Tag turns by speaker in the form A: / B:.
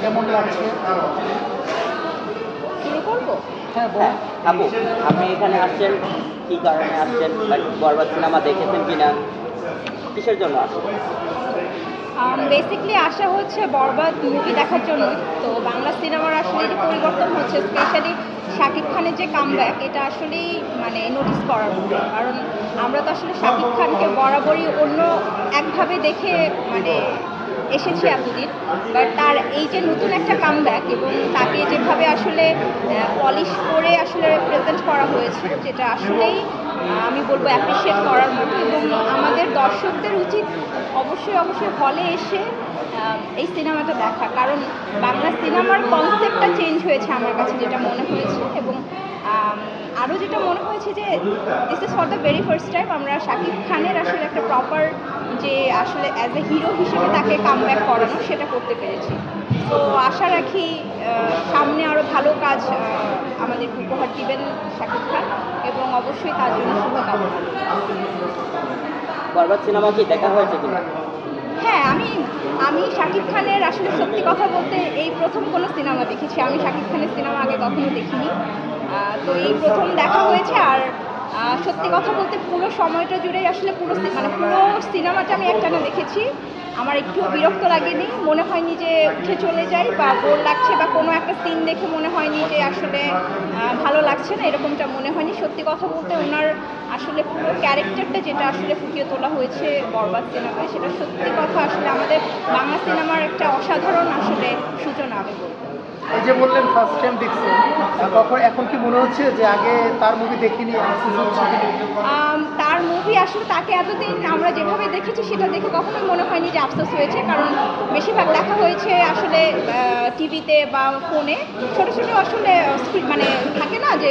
A: কেমন লাগছে?
B: শুরু করবো।
A: হ্যাঁ,
C: হ্যাঁ, আপু আপনি এখানে আসছেন কী কারণে আসছেন? বরবাদ সিনেমা দেখেছেন কিনা? কিসের জন্য আসছেন?
B: বেসিকলি আশা হচ্ছে বরবাদ মুভি দেখার জন্যই। তো বাংলা সিনেমার আসলে যে পরিবর্তন হচ্ছে, স্পেশালি শাকিব খানের যে কামব্যাক, এটা আসলেই মানে নোটিস করার মতো। কারণ আমরা তো আসলে শাকিব খানকে বরাবরই অন্য একভাবে দেখে মানে এসেছি এতদিন, বাট তার এই যে নতুন একটা কামব্যাক এবং তাকে যেভাবে আসলে পলিশ করে আসলে প্রেজেন্ট করা হয়েছে, যেটা আসলেই আমি বলবো অ্যাপ্রিসিয়েট করার মতো। এবং আমাদের দর্শকদের উচিত অবশ্যই অবশ্যই হলে এসে এই সিনেমাটা দেখা, কারণ বাংলা সিনেমার কনসেপ্টটা চেঞ্জ হয়েছে আমার কাছে যেটা মনে হয়েছে। এবং আরও যেটা মনে হয়েছে যে this is for the very first time আমরা শাকিব খানের আসলে একটা প্রপার যে আসলে অ্যাজ এ হিরো হিসেবে তাকে কামব্যাক করানো, সেটা করতে পেরেছি। তো আশা রাখি সামনে আরও ভালো কাজ আমাদের উপহার দিবেন শাকিব খান, এবং অবশ্যই তার জন্য শুভকামনা।
C: বরবাদ সিনেমা কি দেখা হয়েছে কিনা?
B: হ্যাঁ, আমি শাকিব খানের আসলে সত্যি কথা বলতে এই প্রথম কোনো সিনেমা দেখেছি। আমি শাকিব খানের সিনেমা আগে কখনো দেখিনি। তো এই প্রথম দেখা হয়েছে। আর সত্যি কথা বলতে পুরো সময়টা জুড়েই আসলে পুরো সিনেমাটা আমি একটানা দেখেছি। আমার একটুও বিরক্ত লাগেনি, মনে হয়নি যে উঠে চলে যাই বা বোর লাগছে, বা কোনো একটা সিন দেখে মনে হয়নি যে আসলে ভালো লাগছে না, এরকমটা মনে হয়নি। সত্যি কথা বলতে ওনার আসলে পুরো ক্যারেক্টারটা যেটা আসলে ফুটিয়ে তোলা হয়েছে বরবাদ সিনেমায়, সেটা সত্যি কথা আসলে আমাদের বাংলা সিনেমার একটা অসাধারণ আসলে সূচনা আমি বলবো।
A: এই যে বললেন ফার্স্ট টাইম দেখছেন, এখন কি মনে হচ্ছে যে আগে তার মুভি দেখিনি, আফসোস হচ্ছে?
B: তার মুভি আসলে তাকে এতদিন আমরা যেভাবে দেখেছি সেটা দেখে কখনোই মনে হয়নি যে আফসোস হয়েছে, কারণ বেশিরভাগ দেখা হয়েছে আসলে টিভিতে বা ফোনে ছোটো ছোটো আসলে মানে থাকে না যে